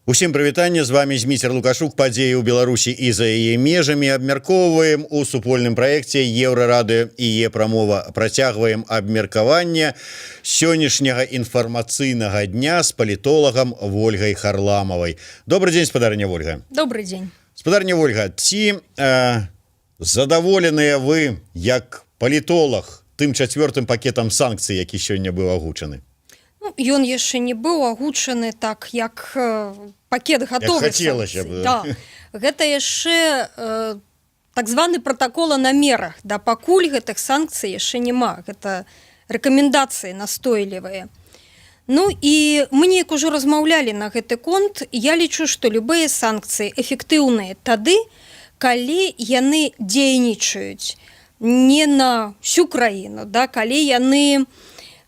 Усім прывітанне, з вами Зміцер Лукашук. Падзеі ў Беларусі і за яе межамі абмяркоўваем у супольным праекце Еўрарады і Е-прамова. Працягваем абмеркаванне сённяшняга інфармацыйнага дня з палітолагам Вольгай Харламавай. Добрый дзень, спадарня Вольга. Добрый дзень. Спадарня Вольга, ці задаволеныя вы як палітолаг тым чацвёртым пакетам санкцый, які сёння быў агучаны? Ён яшчэ не быў агучаны так, як пакет гатовых санкцый. Да. Гэта яшчэ так званы пратакол о намерах. Да, пакуль гэтых санкцый яшчэ няма. Гэта рэкамендацыі настойлівыя. Ну і мы неяк ужо размаўлялі на гэты конт. Я лічу, што любыя санкцыі эфектыўныя тады, калі яны дзейнічаюць не на всю краіну, да, калі яны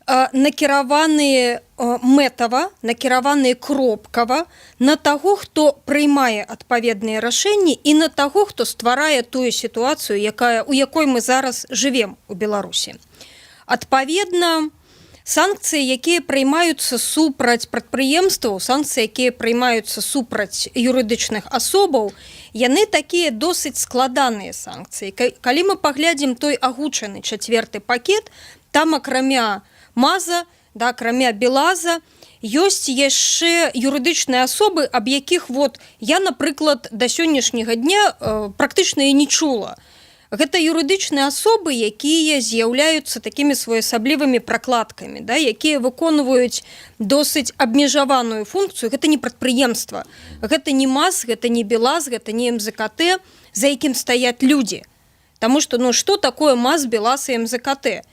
накіраваныя мэтава, накіраваныя кропкава на таго, хто прыймае адпаведныя рашэнні і на таго, хто стварае тую сітуацыю, у якой мы зараз жывем у Беларусі. Адпаведна, санкцыі, якія прыймаюцца супраць прадпрыемстваў, санкцыі, якія прыймаюцца супраць юрыдычных асобаў, яны такія досыць складаныя санкцыі. Калі мы паглядзім той агучаны чацвёрты пакет, там акрамя МАЗа, да, акрамя БелАЗа, ёсць яшчэ юрыдычныя асобы, аб якіх я, напрыклад, да сённяшняга дня практычна і не чула. Гэта юрыдычныя асобы, якія з'яўляюцца такімі своеасаблівымі пракладкамі, да, якія выконваюць досыць абмежаваную функцыю. Гэта не прадпрыемства, гэта не МАЗ, гэта не БелАЗ, гэта не МЗКТ, за якім стаяць людзі. Таму што, што такое МАЗ, БелАЗ і МЗКТ?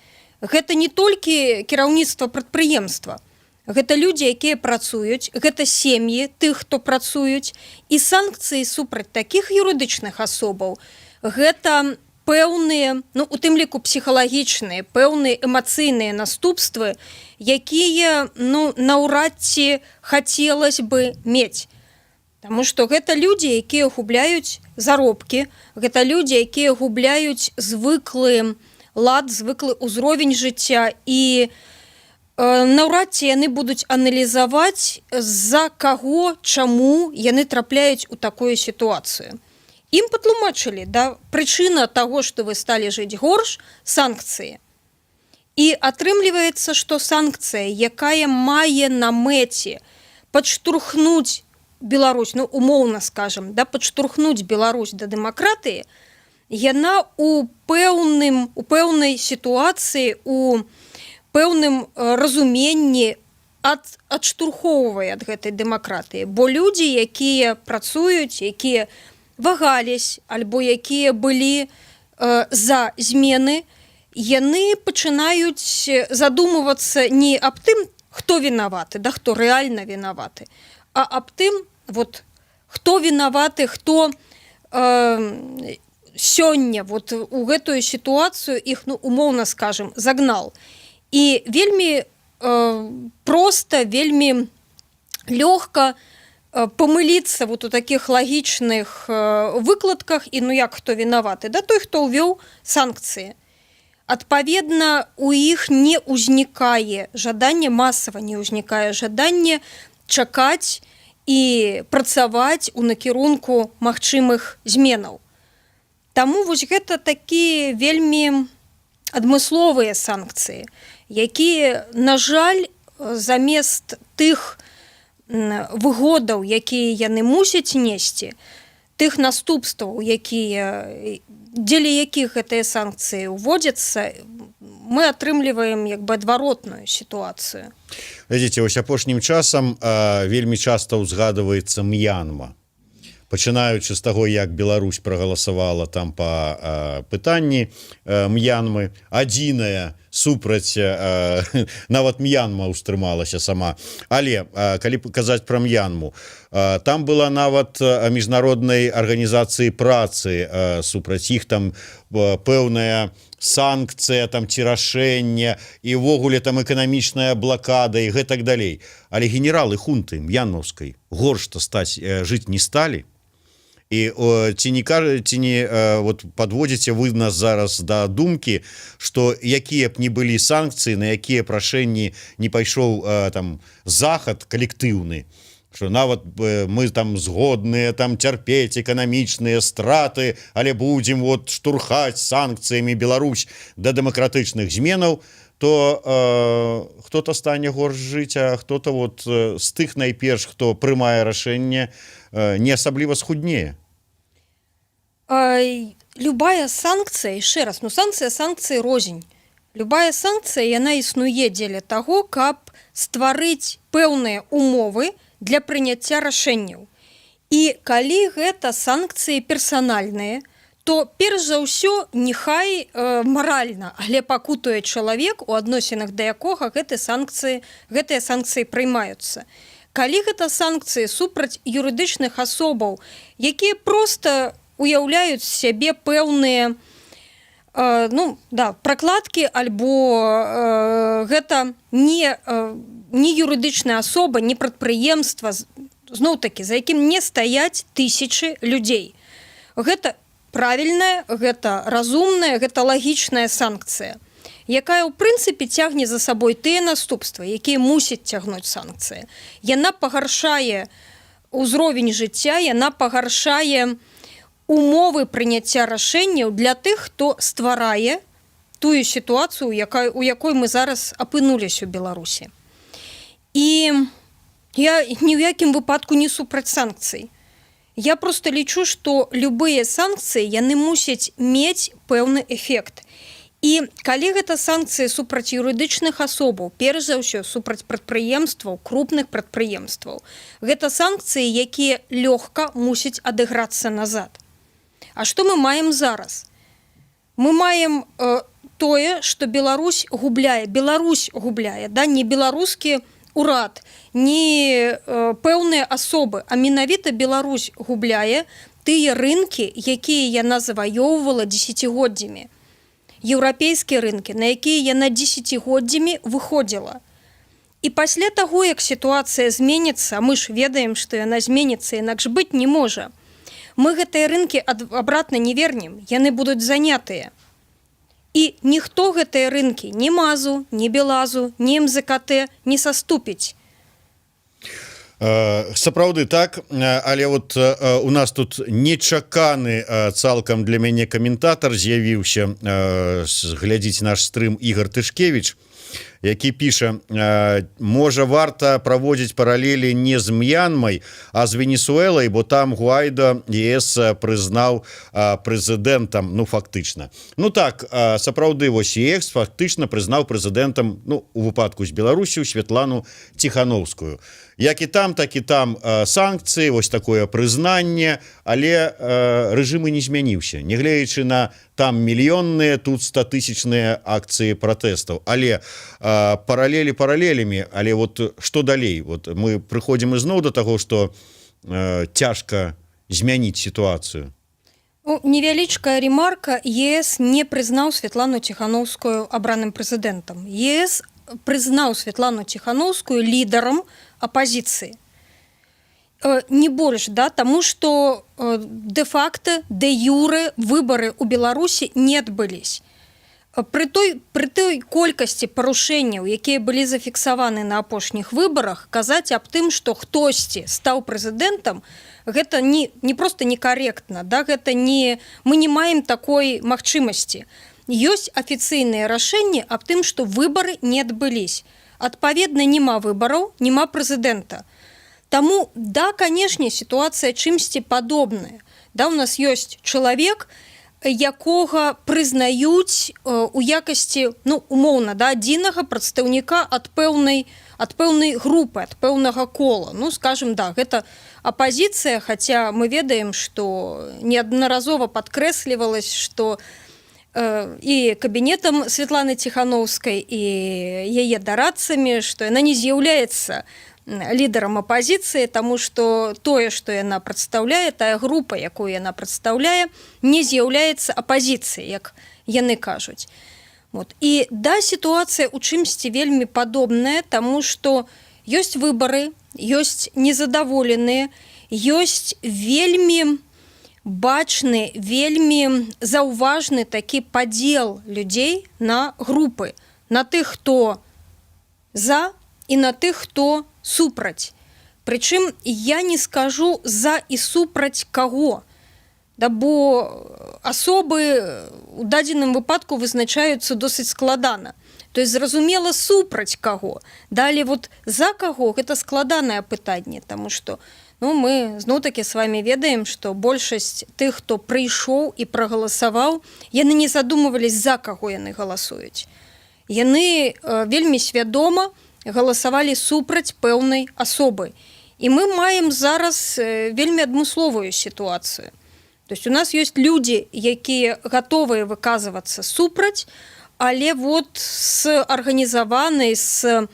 Гэта не толькі кіраўніцтва прадпрыемства. Гэта людзі, якія працуюць, гэта сем'і тых, хто працуюць. І санкцыі супраць такіх юрыдычных асобаў гэта пэўныя, у тым ліку псіхалагічныя, пэўныя эмацыйныя наступствы, якія наўрад ці хацелось бы мець. Таму што гэта людзі, якія губляюць заробкі, гэта людзі, якія губляюць звыклы лад, звыклы ўзровень жыцця, і наўрад ці яны будуць аналізаваць, з-за каго, чаму яны трапляюць у такую сітуацыю. Ім патлумачылі, да, прычына таго, што вы сталі жыць горш, санкцыі. І атрымліваецца, што санкцыя, якая мае на мэце падштурхнуць Беларусь, умоўна скажам, да, падштурхнуць Беларусь да дэмакратыі, яна у пэўнай сітуацыі, у пэўным разуменні адштурхоўвае ад гэтай дэмакратыі. Бо людзі, якія працуюць, якія вагались, альбо якія былі за змены, яны пачынаюць задумвацца не аб тым, хто вінаваты, да, хто рэальна вінаваты, а аб тым, хто вінаваты, хто сёння у гэтую сітуацыю іх, умоўна скажем, загнал. І вельмі проста, вельмі лёгка памыліцца у такіх лагічных выкладках, і як хто вінаваты, да, той, хто ўвёў санкцыі. Адпаведна, у іх не ўзнікае жаданне, масава не ўзнікае жаданне чакаць і працаваць у накірунку магчымых зменаў. Таму гэта такія вельмі адмысловыя санкцыі, якія, на жаль, замест тых выгодаў, якія яны мусяць несці, тых наступстваў, дзеля якіх гэтыя санкцыі ўводзяцца, мы атрымліваем адваротную сітуацыю. Глядзіце, апошнім часам вельмі часта ўзгадваецца М'янма. Пачынаючы з таго, як Беларусь прагаласавала там па пытанні М'янмы, адзінае супраць нават М'янма устрымалася сама. Але калі казаць пра М'янму, там была нават міжнароднай арганізацыі працы супраць іх, там пэўная санкцыя, там ці рашэнне і ўвогуле там эканамічная блакада і гэтак далей. Але генералы хунты м'янмаўскай горш-то жыць не сталі. І ці не вот падводзіце вы нас зараз да думкі, што якія б не былі санкцыі, на якія рашэнні не пайшоў там захад калектыўны, што нават мы там згодныя там цярпець эканамічныя страты, але будзем вот штурхаць санкцыямі Беларусь да дэмакратычных зменаў, то хто-то стане горш жыць, а хто-то вот з тых найперш, хто прымае рашэнне, не асабліва схуднее. Любая санкцыя, яшчэ раз, санкцыі розень. Любая санкцыя, яна існуе дзеля таго, каб стварыць пэўныя умовы для прыняцця рашэнняў. І калі гэта санкцыі персанальныя, то перш за ўсё няхай маральна, але пакутуе чалавек, у адносінах да якога гэтыя санкцыі прымаюцца. Калі гэта санкцыі супраць юрыдычных асобаў, якія проста уяўляюць сябе пэўныя пракладкі, альбо гэта не юрыдычная асоба, не прадпрыемства, зноў-такі, за якім не стаяць тысячы людзей. Гэта правільная, гэта разумная, гэта лагічная санкцыя, якая ў прынцыпе цягне за сабой тыя наступствы, якія мусяць цягнуць санкцыі. Яна пагаршае ўзровень жыцця, яна пагаршае умовы прыняцця рашэнняў для тых, хто стварае тую сітуацыю, у якой мы зараз апынуліся ў Беларусі. І я ні ў якім выпадку не супраць санкцый. Я просто лічу, што любыя санкцыі, яны мусяць мець пэўны эфект. І калі гэта санкцыі супраць юрыдычных асобаў, перш за ўсё супраць прадпрыемстваў, крупных прадпрыемстваў, гэта санкцыі, якія лёгка мусяць адыграцца назад. А што мы маем зараз? Мы маем тое, што Беларусь губляе, не беларускі урад, не пэўныя асобы, а менавіта Беларусь губляе тыя рынкі, якія яна заваёўвала дзесяцігоддзямі. Еўрапейскія рынкі, на якія яна дзесяцігоддзямі выходзіла. І пасля таго, як сітуацыя зменіцца, а мы ж ведаем, што яна зменіцца, інакш быць не можа, мы гэтыя рынкі абратна не вернем, яны будуць занятыя. І ніхто гэтыя рынкі, ні МАЗу, ні Белазу, ні МЗКТ не саступіць. Сапраўды так, але вот у нас тут нечаканы цалкам для мяне каментатар з'явіўся, глядзіць наш стрым Ігор Тышкевіч, які піша: можа варта праводзіць паралелі не з М'янмай, а з Венесуэлай, бо там Гуайда ЕС прызнаў прэзідэнтам, фактычна. Так, сапраўды, вось ЕС фактычна прызнаў прэзідэнтам, у выпадку з Беларусю, Святлану Ціхановскую. Як і там, так і там санкцыі, вось такое прызнанне, але рэжым і не змяніўся. Нягледзячы на там мільённыя, тут 100-тысячныя акцыі пратэстаў. Але паралелі паралелямі, але вот што далей? Вот мы прыходзім ізноў да таго, што цяжка змяніць сітуацыю. Невялічкая ремарка: ЕС не прызнаў Святлану Ціхановскую абраным прэзідэнтам. ЕС прызнаў Святлану Ціхановскую лідарам апозіцыі. Не больш, таму што дэ-факта, дэ-юрэ выбары ў Беларусі не адбылись. Пры той колькасці парушэнняў, якія былі зафіксаваны на апошніх выбарах, казаць аб тым, што хтосьці стаў прэзідэнтам, гэта не проста некаректна, мы не маем такой магчымасці. Ёсць афіцыйныя рашэнні аб тым, што выбары не адбылись. Адпаведна, няма выбараў, няма прэзідэнта. Таму, канешне, сітуацыя чымсьці падобная. У нас ёсць чалавек, якога прызнаюць у якасці, умоўна, адзінага прадстаўніка ад пэўнай групы, ад пэўнага кола. Скажем, гэта апозіцыя, хаця мы ведаем, што неаднаразова падкрэслівалась, што і кабінетам Светланы Ціхановскай і яе дарадцамі, што яна не з'яўляецца лідарам апазіцыі, таму што тое, што яна прадстаўляе, тая група, якую яна прадстаўляе, не з'яўляецца апазіцыяй, як яны кажуць. Вот. І да, сітуацыя ў чымсьці вельмі падобная, таму што ёсць выбары, ёсць незадаволеныя, ёсць вельмі бачны, вельмі заўважны такі падзел людзей на групы, на тых, хто за, і на тых, хто супраць. Прычым я не скажу за і супраць каго, да бо асобы у дадзеным выпадку вызначаюцца досыць складана. То есть зразумела супраць каго. Далі вот за каго гэта складанае пытанне, таму што мы зноў-такі з вами ведаем, што большасць тых, хто прыйшоў і прагаласаваў, яны не задумывались, за каго яны галасуюць. Яны вельмі свядома галасавалі супраць пэўнай асобы. І мы маем зараз вельмі адмысловую сітуацыю. То есть у нас ёсць людзі, якія гатовыя выказвацца супраць, але вот з арганізаванай, з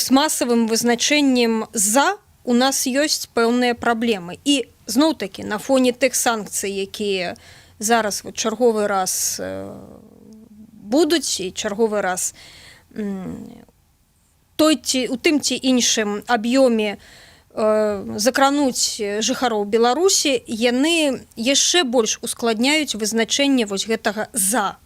масавым вызначэннем за у нас ёсць пэўныя праблемы. І зноў-такі на фоне тых санкцый, якія зараз чарговы раз будуць і чарговы раз у тым ці іншым аб'ёме закрануць жыхароў Беларусі, яны яшчэ больш ускладняюць вызначэнне вось гэтага за.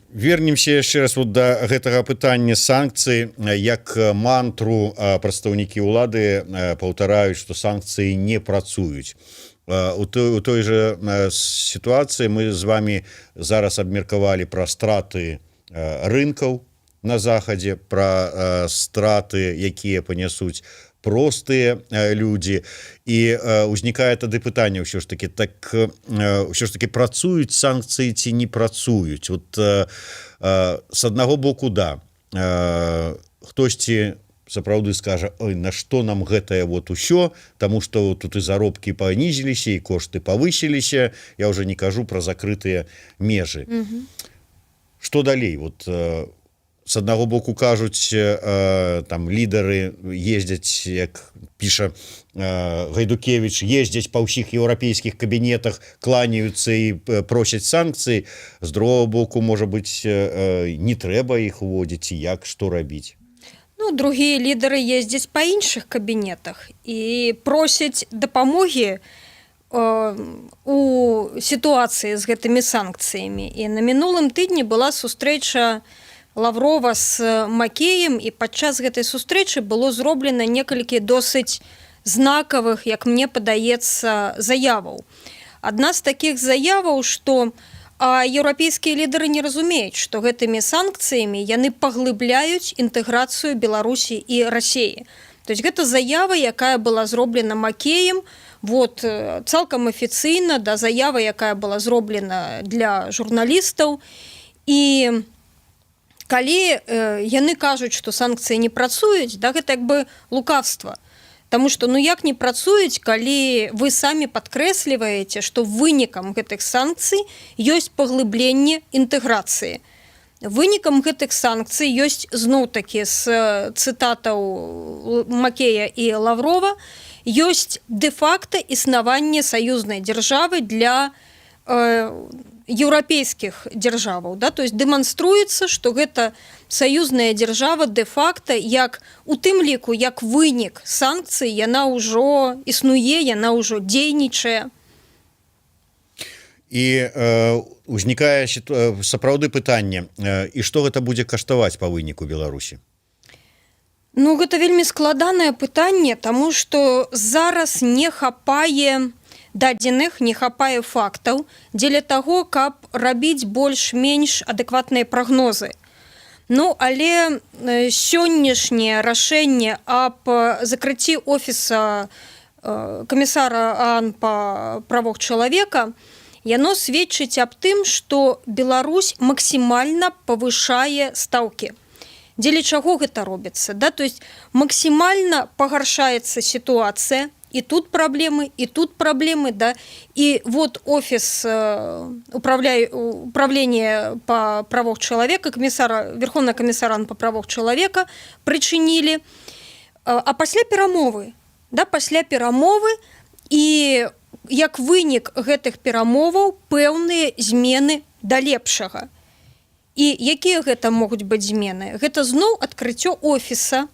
Вернемся яшчэ раз да гэтага пытання санкцый. Як мантру прадстаўнікі ўлады паўтараюць, што санкцыі не працуюць. У той жа сітуацыі мы з вами зараз абмеркавалі пра страты рынкаў на захадзе, пра страты, якія панясуць простыя людзі. І ўзнікае тады пытанне ўсё ж такі, працуюць санкцыі ці не працуюць? Вот з аднаго боку, да, хтосьці сапраўды скажа: ой, на што нам гэтае вот усё, таму што тут і заробкі панізіліся, і кошты павысіліся, я ўжо не кажу пра закрытыя межы. Што далей? Вот з аднаго боку кажуць, там лідары ездзяць, як піша Гайдукевич, ездзяць па ўсіх еўрапейскіх кабінетах, кланяюцца і просяць санкцыі. З другого боку, можа быць, не трэба іх уводзіць, і як, што рабіць? Другія лідары ездзяць па іншых кабінетах і просяць дапамогі у сітуацыі з гэтымі санкцыямі. І на мінулым тыдні была сустрэча Лаврова з Макеем, і падчас гэтай сустрэчы было зроблена некалькі досыць знакавых, як мне падаецца, заяваў. Адна з такіх заяваў, што еўрапейскія лідары не разумеюць, што гэтымі санкцыямі яны паглыбляюць інтэграцыю Беларусі і Расіі. То есть гэта заява, якая была зроблена Макеем, вот, цалкам афіцыйна, да, заява, якая была зроблена для журналістаў. І калі яны кажуць, што санкцыі не працуюць, да, гэта як бы лукавства. Таму што як не працуюць, калі вы самі падкрэсліваеце, што вынікам гэтых санкцый ёсць паглыбленне інтэграцыі. Вынікам гэтых санкцый ёсць зноў-такі з цытатаў Макея і Лаврова, ёсць дэ-факта існаванне саюзнай дзяржавы для еўрапейскіх дзяржаваў. Да? То есть дэманструецца, што гэта саюзная дзяржава дэ-факта, як у тым ліку, як вынік санкцый, яна ўжо існуе, яна ўжо дзейнічае. І узнікае сапраўды пытанне, і што гэта будзе каштаваць па выніку Беларусі? Гэта вельмі складанае пытанне, таму што зараз не хапае дадзеных, не хапае фактаў дзеля таго, каб рабіць больш-менш адэкватныя прагнозы. Але сённяшняе рашэнне аб закрыцці офіса камісара ААН па правах чалавека, яно сведчыць аб тым, што Беларусь максімальна павышае стаўкі. Дзеля чаго гэта робіцца? Да? То есть максімальна пагаршаецца сітуацыя, и тут проблемы, да, и вот офис управления по правах человека, Верховного комиссара по правах человека причинили, а пасля перамовы, і як вынік гэтых перамоваў пэўныя змены да лепшага. І якія гэта могуць быць змены? Гэта зноў адкрыццё офіса,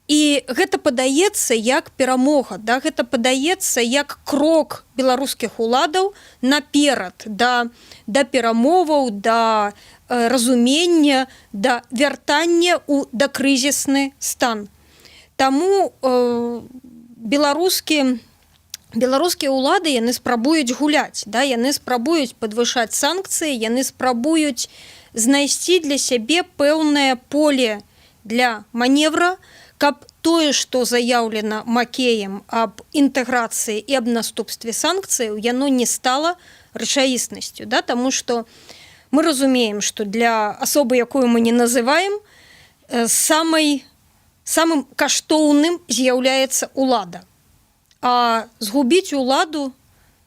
і гэта падаецца як перамога, да? Гэта падаецца як крок беларускіх уладаў наперад да перамоваў, да разумення, да вяртання ў дакрызісны стан. Таму беларускія ўлады яны спрабуюць гуляць, да? Яны спрабуюць падвышаць санкцыі, яны спрабуюць знайсці для сябе пэўнае поле для маневра, каб тое, што заяўлена Макеем аб інтэграцыі і аб наступстве санкцыяў, яно не стала рэчаіснасцю, да? Таму што мы разумеем, што для асобы, якую мы не называем, самым каштоўным з'яўляецца ўлада. А згубіць уладу,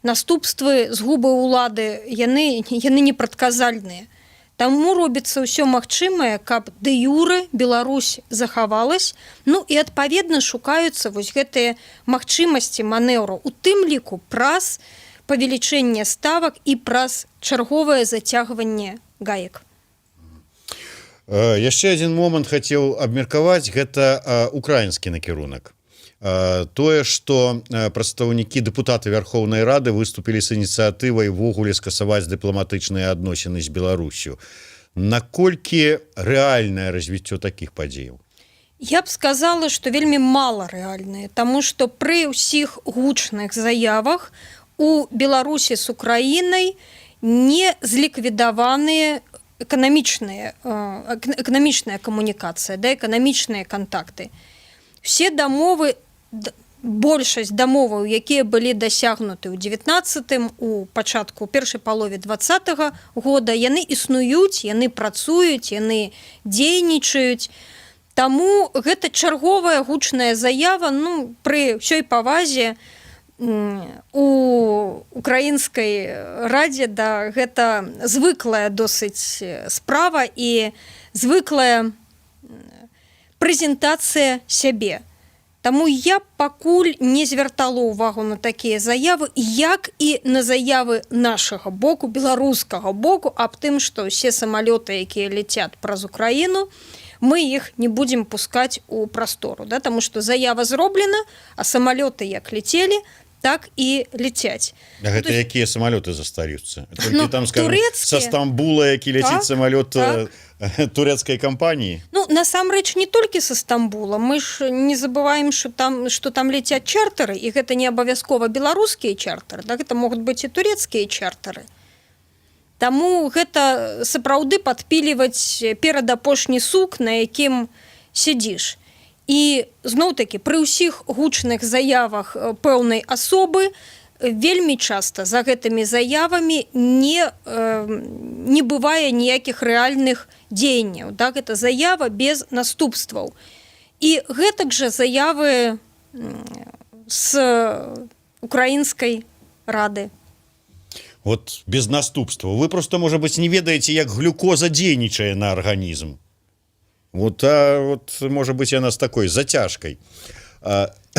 наступствы згубы ўлады, яны непрадказальныя. Таму робіцца ўсё магчымае, каб дэ-юрэ Беларусь захавалась, ну і адпаведна шукаюцца вось гэтыя магчымасці манеўру, у тым ліку праз павелічэнне ставак і праз чарговае зацягванне гаек. Яшчэ адзін момант хацеў абмеркаваць, гэта украінскі накірунак. Тое, што прадстаўнікі дэпутаты Вярхоўнай Рады выступілі з ініцыятывай ввогуле скасаваць дыпламатычныя адносіны з Беларусю. Наколькі рэальнае развіццё такіх падзеяў? Я б сказала, што вельмі мала рэальнае, таму што пры ўсіх гучных заявах у Беларусі з Украінай не зліквідаваныя эканамічная камунікацыя, да, эканамічныя кантакты. Все дамовы, большасць дамоваў, якія былі дасягнуты ў 19-м, у першай палове 20-го года, яны існуюць, яны працуюць, яны дзейнічаюць. Таму гэта чарговая гучная заява, ну, пры ўсёй павазе у украінскай радзе, да, гэта звыклая досыць справа і звыклая прэзентацыя сябе. Таму я пакуль не звяртала ўвагу на такія заявы, як і на заявы нашага боку, беларускага боку, аб тым, што ўсе самалёты, якія ляцяць праз Украіну, мы іх не будзем пускаць у прастору, да? Таму што заява зроблена, а самалёты як ляцелі, так і ляцяць. А гэта якія самалёты застаюцца? Толькі там, скажем, турецкія. са Стамбула, які ляціць самалёт турэцкай кампаніі? Ну, насамрэч, не толькі са Стамбула. Мы ж не забываем, што там ляцяць чартары, і гэта не абавязкова беларускія чартары, да? Гэта могуць быць і турэцкія чартары. Таму гэта сапраўды падпіліваць перадапошні сук, на якім сядзіш. І зноў-такі, пры ўсіх гучных заявах пэўнай асобы вельмі часта за гэтымі заявамі не бывае ніякіх рэальных дзеянняў. Да? Гэта заява без наступстваў. І гэтак жа заявы з украінскай рады. Вот без наступстваў. Вы просто, можа быць, не ведаеце, як глюкоза дзейнічае на арганізм. Вот, можа быць, яна з такой зацяжкай.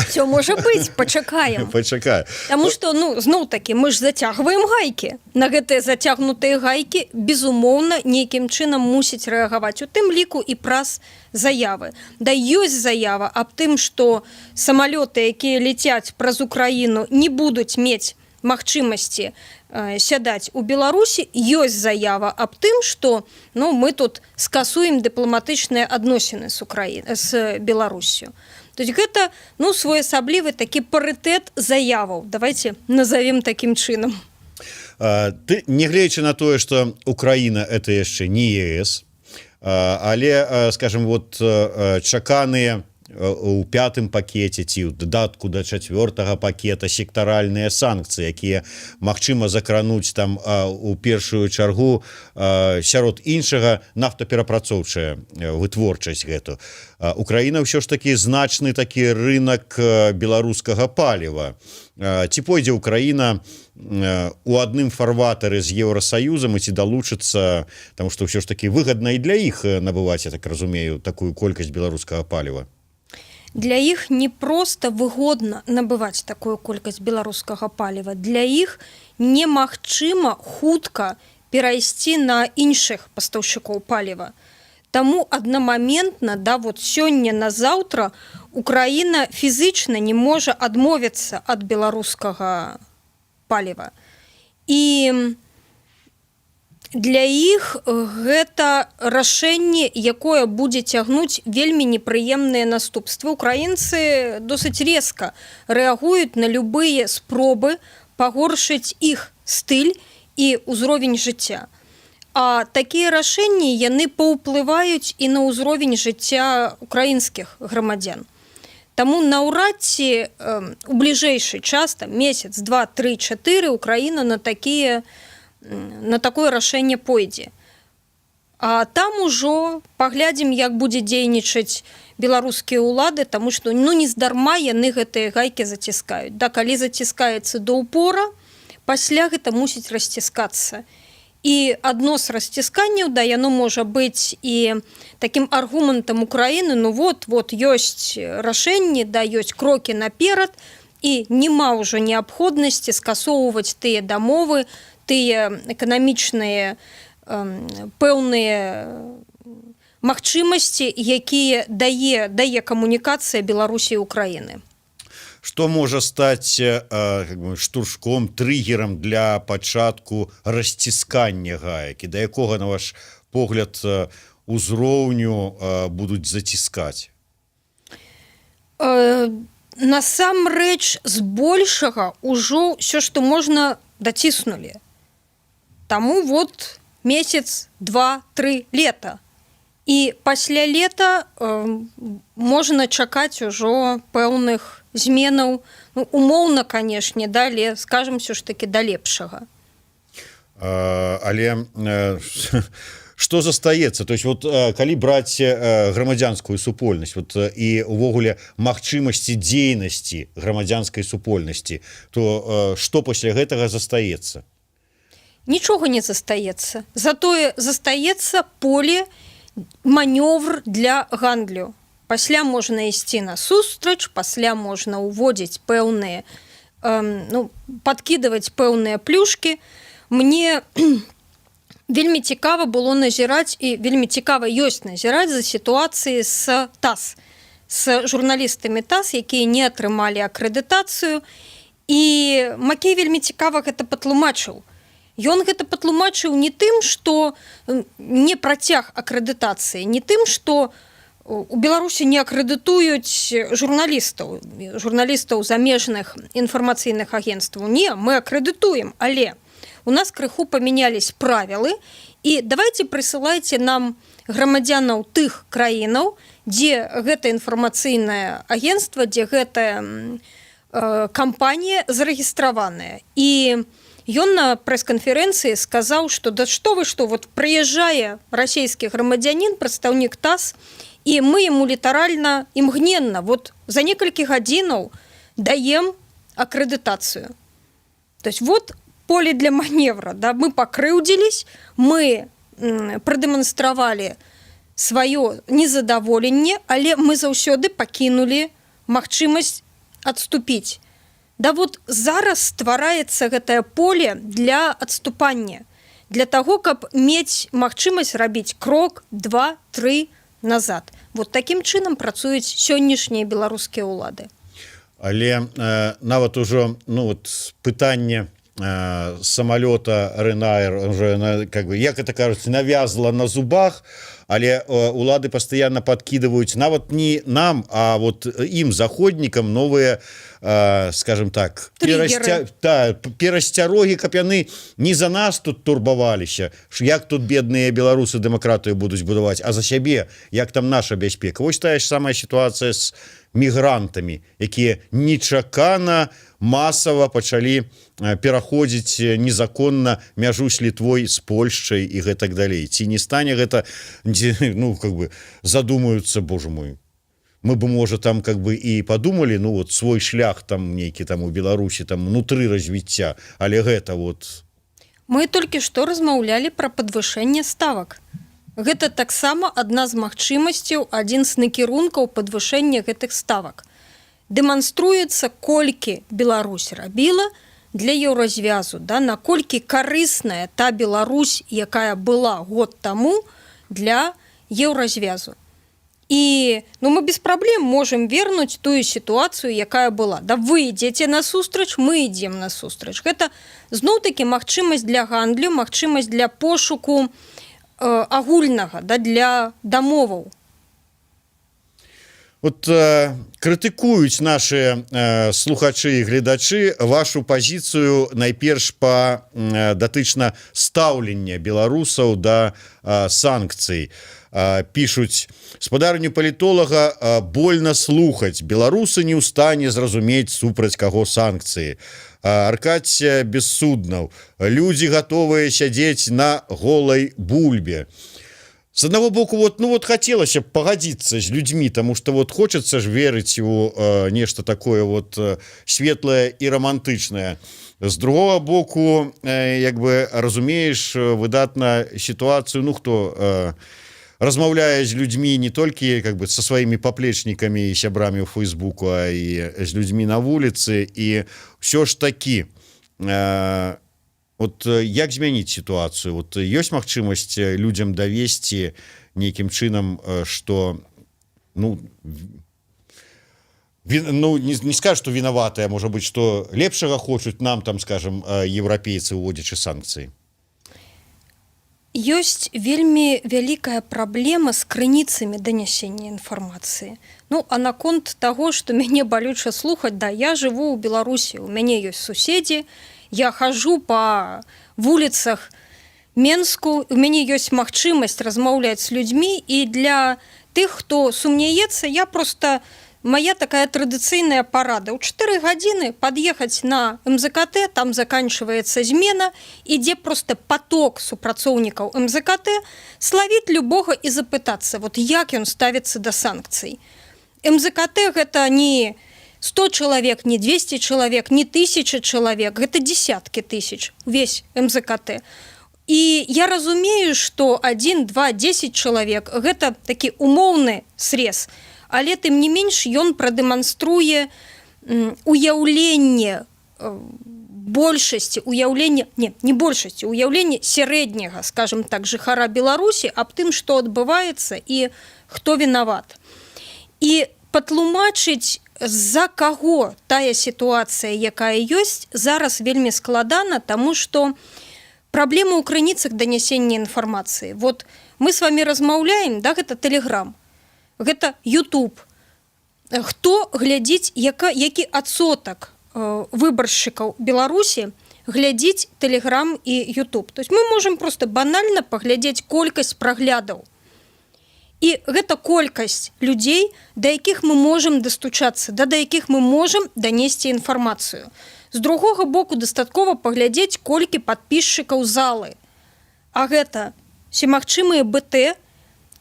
Все можа быць, пачакаем. Пачакаю. Таму што, ну, зноў-такі, мы ж зацягваем гайкі. На гэтыя зацягнутыя гайкі, безумоўна, нейкім чынам мусіць рэагаваць. У тым ліку і праз заявы. Да ёсць заява аб тым, што самалёты, якія ляцяць праз Украіну, не будуць мець магчымасці сядаць у Беларусі. Ёсць заява аб тым, што мы тут скасуем дыпламатычныя адносіны з Беларусю. То есть гэта своеасаблівы такі парытэт заяваў. Давайте назовем такім чынам. Ты, нягледзячы на тое, што Украіна это яшчэ не ЕС, але, скажем, вот чаканыя у пятым пакеце ці ў дадатку да 4-го пакета сектаральныя санкцыі, якія магчыма закрануць там у першую чаргу сярод іншага нафтаперапрацоўчая вытворчасць гэту. Украіна ўсё ж такі значны такі рынок беларускага паліва. Ці пойдзе Украіна у адным фарватары з Еўрасаюзам і ці далучыцца, таму што ўсё ж такі выгадна і для іх набываць, я так разумею, такую колькасць беларускага паліва? Для іх не проста выгодна набываць такую колькасць беларускага паліва. Для іх немагчыма хутка перайсці на іншых пастаўшчыкоў паліва. Таму аднамаментна, вот сёння на заўтра Украіна фізычна не можа адмовіцца ад беларускага паліва. І для іх гэта рашэнне, якое будзе цягнуць вельмі непрыемныя наступствы. Украінцы досыць резка рэагуюць на любыя спробы пагоршыць іх стыль і ўзровень жыцця. А такія рашэнні яны паўплываюць і на ўзровень жыцця украінскіх грамадзян. Таму наўрад ці у бліжэйшы час, там, месяц, 2, 3, 4 Украіна на такое рашэнне пойдзе. А там ужо паглядзім, як будзе дзейнічаць беларускія ўлады, таму што нездарма яны гэтыя гайкі заціскаюць. Да, калі заціскаецца да ўпора, пасля гэта мусіць расціскацца. І адно з расцісканняў, да, яно можа быць і такім аргументам Украіны, вот ёсць рашэнні, да, ёсць крокі наперад, і няма ўжо неабходнасці скасоўваць тыя дамовы, тыя эканамічныя пэўныя магчымасці, якія дае камунікацыя Беларусі і Украіны. Што можа стаць штуршком, трыгерам для пачатку расціскання гаек? І да якога, на ваш погляд, узроўню будуць заціскаць? Насамрэч, збольшага ўжо ўсё, што можна, даціснулі. Таму вот месяц, 2, 3 лета. І пасля лета можна чакаць ужо пэўных зменаў, умоўна, канешне, але, скажам, ўсё ж такі да лепшага. Але што застаецца? То есть, вот, калі браць грамадзянскую супольнасць, вот, і увогуле магчымасці дзейнасці грамадзянскай супольнасці, то што пасля гэтага застаецца? Нічога не застаецца. Затое застаецца поле, манёвр для гандлю. Пасля можна ісці на сустрач, пасля можна ўводзіць пэўныя, падкідаваць пэўныя плюшкі. Мне вельмі цікава было назіраць, і вельмі цікава ёсць назіраць за сітуацыі з ТАСС, з журналістамі ТАСС, якія не атрымалі акрэдытацыю. І Макей вельмі цікава гэта патлумачыў. Ён гэта патлумачыў не тым, што не працяг акрэдытацыі, не тым, што у Беларусі не акрэдытуюць журналістаў замежных інфармацыйных агенцтваў. Не, мы акрэдытуем, але у нас крыху памянялись правілы, і давайте прысылайце нам грамадзянаў тых краінаў, дзе гэта інфармацыйнае агенцтва, дзе гэтая кампанія зарэгістраваная. І ён на прэс-канферэнцыі сказаў, што да што вы, што вот прыязджае расійскі грамадзянін, прадстаўнік ТАСС, і мы яму літаральна імгненна, вот за некалькі гадзінаў даем акрэдытацыю. То есть вот поле для маневра, да, мы пакрыўдзілись, мы прадэманстравалі сваё незадаволенне, але мы заўсёды пакінулі магчымасць адступіць. Да вот зараз ствараецца гэтае поле для адступання, для таго, каб мець магчымасць рабіць крок, 2, 3 назад. Вот такім чынам працуюць сённяшнія беларускія ўлады. Але нават ужо пытанне самолета Ryanair уже как бы, як это кажется, навязла на зубах, але улады постоянно подкидывают нават не нам, а вот им, заходникам, новые, скажем так, перасцярогі, каб яны не за нас тут турбаваліся, як тут бедныя беларусы дэмакратыю будуць будаваць, а за сябе, як там наша бяспека. Вось тая ж самая сітуацыя з мігрантамі, якія нечакана масава пачалі пераходзіць незаконна мяжу з Літвой, з Польшчай і гэтак далей. Ці не стане гэта, ну, как бы задумаюцца, боже мой, мы бы, можа, там как бы і подумали, ну, вот свой шлях там нейкі там у Беларусі там внутры развіцця, але гэта вот... Мы толькі што размаўлялі пра падвышэнне ставак. Гэта таксама адна з магчымасцяў, адзін з накірункаў падвышэння гэтых ставак. Дэманструецца, колькі Беларусь рабіла для еўразвязу, да, наколькі карысная та Беларусь, якая была год таму для еўразвязу. І ну, мы без праблем можам вернуць тую сітуацыю, якая была. Да вы ідзеце насустрач, мы ідзем насустрач. Гэта зноў-такі магчымасць для гандлю, магчымасць для пошуку агульнага, да, для дамоваў. Вот крытыкуюць наши слухачы і гледачы вашу пазіцыю найперш па датычна стаўлення беларусаў да санкцый. Пишуць: спадарню палітолага больно слухаць, беларусы не ў стане зразумець, супраць каго санкцыі. Аркадзь Бессуднаў: людзі гатовыя сядзець на голай бульбе. С одного боку, вот, ну вот хотелось бы погодиться с людьми, потому что вот хочется же верить у нечто такое вот светлое и романтичное. С другого боку, як бы разумеешь выдатно ситуацию, ну кто размаўляя з людьми не только как бы со своими поплечниками и сябрами у Фейсбуку, а и с людьми на улице, и все ж таки... Вот як змяніць сітуацыю? Вот ёсць магчымасць людзям давесці нейкім чынам, што ну не скажу, што вінаватыя, можа быць, што лепшага хочуць нам там, скажем, еўрапейцы, уводзячы санкцыі. Ёсць вельмі вялікая праблема з крыніцамі данясення інфармацыі. Ну, а наконт таго, што мяне балюча слухаць, да, я жыву ў Беларусі, у мяне ёсць суседзі, я хожу по вуліцах Менску, у мяне ёсць магчымасць размаўляць з людзьмі, і для тых, хто сумнеецца, я просто... Моя такая традыцыйная парада. У 4 гадзіны пад'ехаць на МЗКТ, там заканчивается змена, ідзе просто поток супрацоўнікаў МЗКТ, славіць любога і запытацца, вот як ён ставіцца да санкцый. МЗКТ гэта не 100 человек, не 200 человек, не 1000 человек, гэта десятки тысяч, весь МЗКТ. І я разумею, што 1, 2, 10 человек гэта такі умоўны срез, але тым не менш ён прадэманструе уяўленне большасці, уяўленне, не большасці, уяўленне сярэдняга, скажем так, жыхара Беларусі аб тым, што адбываецца і хто вінават. І патлумачыць, з-за каго тая сітуацыя, якая ёсць, зараз вельмі складана, таму што праблема ў крыніцах данясення інфармацыі. Вот мы с вами размаўляем, да, гэта Telegram, гэта YouTube. Хто глядзіць, які адсотак выбаршчыкаў Беларусі глядзіць Telegram і YouTube. То есть мы можем просто банальна паглядзець колькасць праглядаў. І гэта колькасць людзей, да якіх мы можам дастучацца, да якіх мы можам данесці інфармацыю. З другога боку, дастаткова паглядзець, колькі падпісчыкаў залы. А гэта всемагчымыя БТ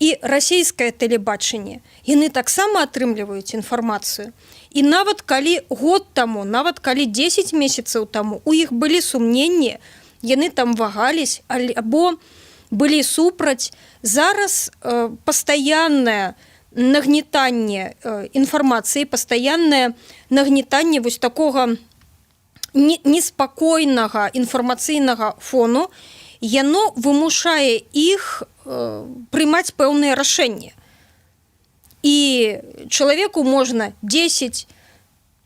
і расійскае тэлебачанне. Яны таксама атрымліваюць інфармацыю. І нават калі год таму, нават калі 10 месяцаў таму, у іх былі сумненні, яны там вагались, або былі супраць. Зараз пастаяннае нагнетанне інфармацыі, пастаяннае нагнетанне вось такога неспакойнага інфармацыйнага фону, яно вымушае іх прымаць пэўныя рашэнні. І чалавеку можна 10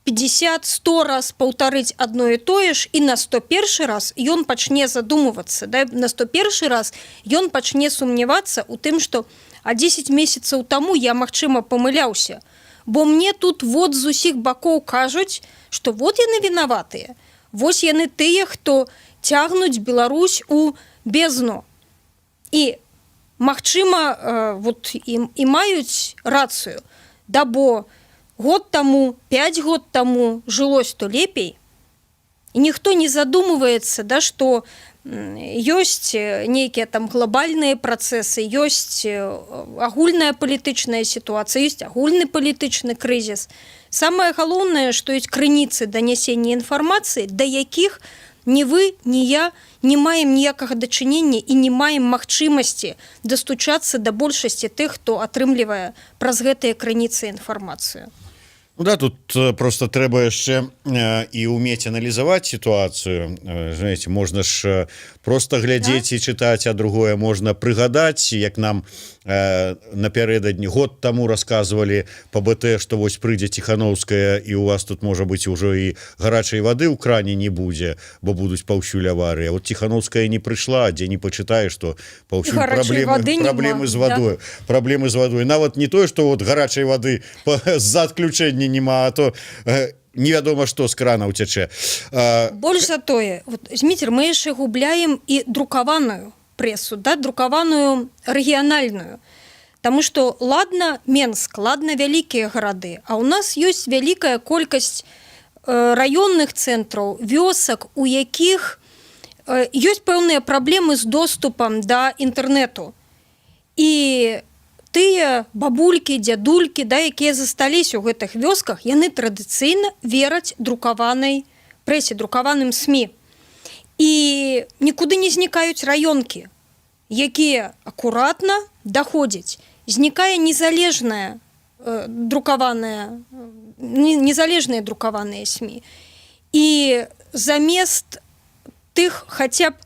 50-100 раз паўтарыць адно і тое ж, і на 101 раз ён пачне задумвацца, да? На 101 раз ён пачне сумнявацца ў тым, што 10 месяцаў таму я, магчыма, памыляўся, бо мне тут вот з усіх бакоў кажуць, што вот яны вінаватыя, вось яны тыя, хто цягнуць Беларусь у бездну. І, магчыма, вот і маюць рацыю, да бо год таму, 5 год таму жылось то лепей, і ніхто не задумваецца, да, што ёсць нейкія там глобальныя працэсы, ёсць агульная палітычная сітуацыя, ёсць агульны палітычны крызіс. Самае галоўнае, што ёсць крыніцы данясення інфармацыі, да якіх ні вы, ні я не маем ніякага дачынення і не маем магчымасці дастучацца да большасці тых, хто атрымлівае праз гэтыя крыніцы інфармацыю. Ну да, тут просто трэба яшчэ і ўмець аналізаваць сітуацыю. Знаете, можна ж просто глядзець і чытаць, а другое можна прыгадаць, як нам напярэдадні год таму расказвалі па БТ, што вось прыйдзе Ціхановская і у вас тут можа быць ужо і гарачай вады ў кране не будзе, бо будуць паўсюль аварыі. Вот Ціхановская не прыйшла, дзе не пачытаеш, што паўсюль праблемы з вадой. Праблемы з вадой. Нават не тое, што вот гарачай вады з-за адключэння нема, а то невядома што з крана ўцячэ. Больш за тое, вот, Зміцер, мы яшчэ губляем і друкаваную пресу, да, друкаваную рэгіянальную. Таму што ладна Менск, ладна вялікія гарады, а ў нас ёсць вялікая колькасць раённых цэнтраў, вёсак, у якіх ёсць пэўныя праблемы з доступам да інтэрнэту. І тыя бабулькі, дзядулькі, да, якія засталіся ў гэтых вёсках, яны традыцыйна вераць друкаванай прэсе, друкаваным СМІ. І нікуды не знікаюць раёнкі, якія акуратна даходзяць. Знікае незалежныя друкаваныя СМІ. І замест тых хаця б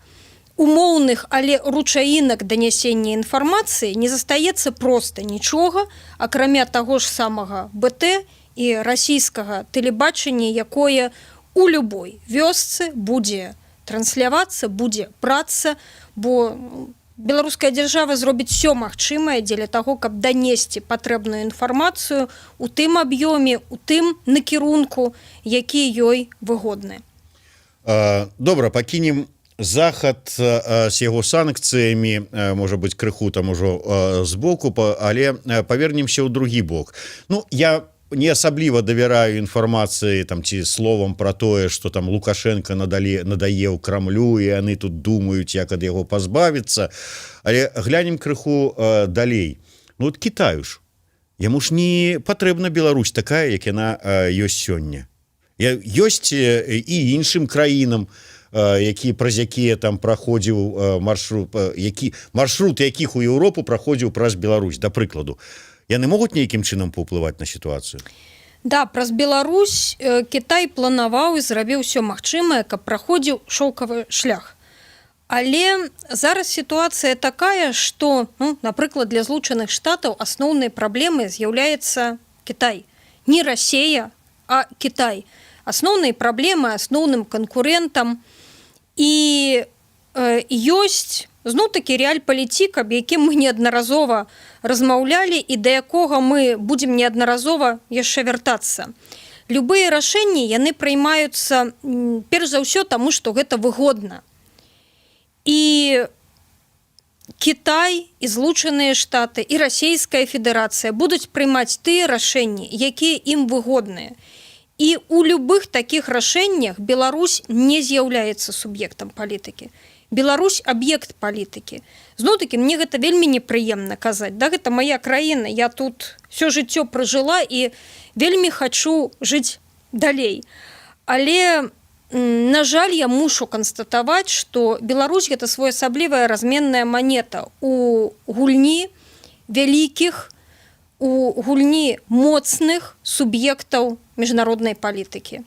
умоўных, але ручаінак данясення інфармацыі не застаецца проста нічога, акрамя таго ж самага БТ і расійскага тэлебачання, якое у любой вёсцы будзе транслявацца, будзе праца, бо беларуская дзяржава зробіць усё магчымае дзеля таго, каб данесці патрэбную інфармацыю у тым аб'ёме, у тым накірунку, які ёй выгодны. Добра, пакінем захад з яго санкцыямі, можа быць, крыху там ужо збоку, але павернемся ў другі бок. Ну, я не асабліва давяраю інфармацыі там ці словам пра тое, што там Лукашенко надае ў Крамлю і яны тут думаюць, як ад яго пазбавіцца. Але глянем крыху далей. Ну вот Кітаю ж, яму ж не патрэбна Беларусь такая, як яна ёсць сёння. Ёсць і іншым краінам, праз якія там праходзіў маршрут якіх у Еўропу праходзіў праз Беларусь, да прыкладу. Яны могуць нейкім чынам паўплываць на сітуацыю? Да, праз Беларусь Кітай планаваў і зрабіў усё магчымае, каб праходзіў шоўкавы шлях. Але зараз сітуацыя такая, што, напрыклад, для Злучаных Штатаў асноўнай праблемай з'яўляецца Кітай. Не Расія, а Кітай. Асноўнай праблемай, асноўным канкурэнтам. І ёсць зноў-такі рэальпалітык, аб якім мы неаднаразова размаўлялі і да якога мы будзем неаднаразова яшчэ вяртацца. Любыя рашэнні, яны прыймаюцца перш за ўсё таму, што гэта выгодна. І Кітай, і Злучаныя Штаты, і Расійская Федэрацыя будуць прыймаць тыя рашэнні, якія ім выгодныя. І ў любых такіх рашэннях Беларусь не з'яўляецца суб'ектам палітыкі. Беларусь – аб'ект палітыкі. Зноў-такі, мне гэта вельмі непрыемна казаць. Да, гэта моя краіна, я тут всё жыццё пражыла і вельмі хачу жыць далей. Але, на жаль, я мушу канстатаваць, што Беларусь – гэта своеасаблівая разменная манета у гульні вялікіх, у гульні моцных суб'ектаў міжнароднай палітыкі.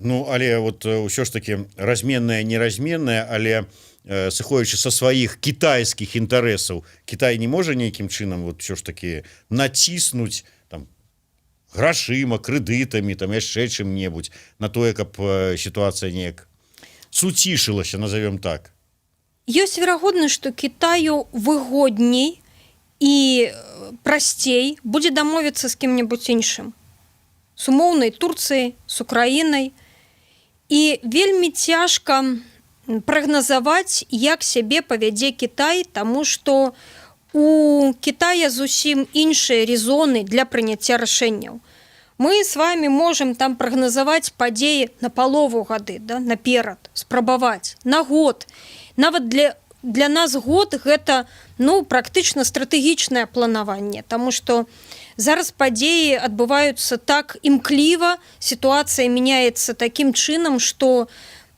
Ну, але вот ўсё ж таки разменная, неразменная, але сыходзячы са сваіх кітайскіх інтарэсаў, Кітай не можа нейкім чынам вот ўсё ж таки націснуць там грашыма, крэдытамі, там яшчэ чым-небудзь на тое, каб сітуацыя неяк суцішылася, назовем так. Ёсць верагоднасць, што Кітаю выгодней і прасцей будзе дамовіцца з кім-небудзь іншым. З умоўнай Турцыяй, з Украінай. І вельмі цяжка прагназаваць, як сябе павядзе Кітай, таму што у Кітая зусім іншыя резоны для прыняцця рашэнняў. Мы з вами можам там прагназаваць падзеі на палову гады, да, наперад, спрабаваць, на год. Нават для нас год гэта практычна стратэгічнае планаванне, таму што зараз падзеі адбываюцца так імкліва, сітуацыя мяняецца такім чынам, што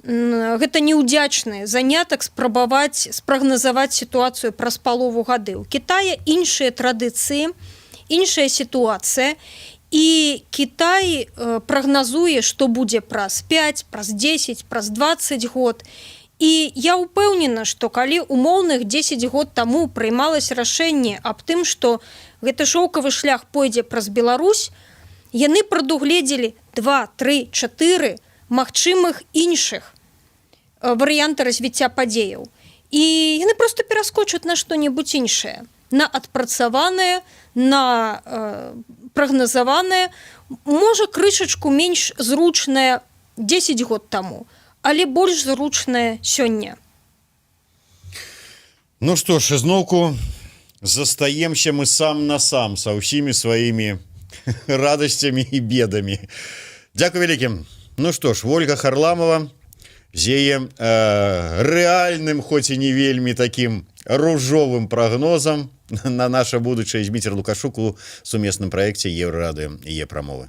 гэта неўдзячны занятак спрагназаваць сітуацыю праз палову гады. У Кітая іншыя традыцыі, іншая сітуацыя, і Кітай прагназуе, што будзе праз 5, праз 10, праз 20 год. І я ўпэўнена, што калі умоўных 10 год таму прыймалася рашэнне аб тым, што гэты шоўкавы шлях пойдзе праз Беларусь, яны прадугледзелі 2, 3, 4 магчымых іншых варыянта развіцця падзеяў. І яны проста пераскочаць на што-небудзь іншае, на адпрацаванае, на прагназаванае, можа, крышачку менш зручнае 10 год таму, але больш зручнае сёння. Ну што ж, ізноўку застаемся мы сам на сам са ўсімі сваімі радасцямі і бедамі. Дзякуй вялікім. Ну што ж, Ольга Харламова з яе рэальным, хоць і не вельмі такім ружовым прагнозам на наша будучае, Зміцер Лукашук у сумесным праекце Еўрарадыё і Е-прамовы.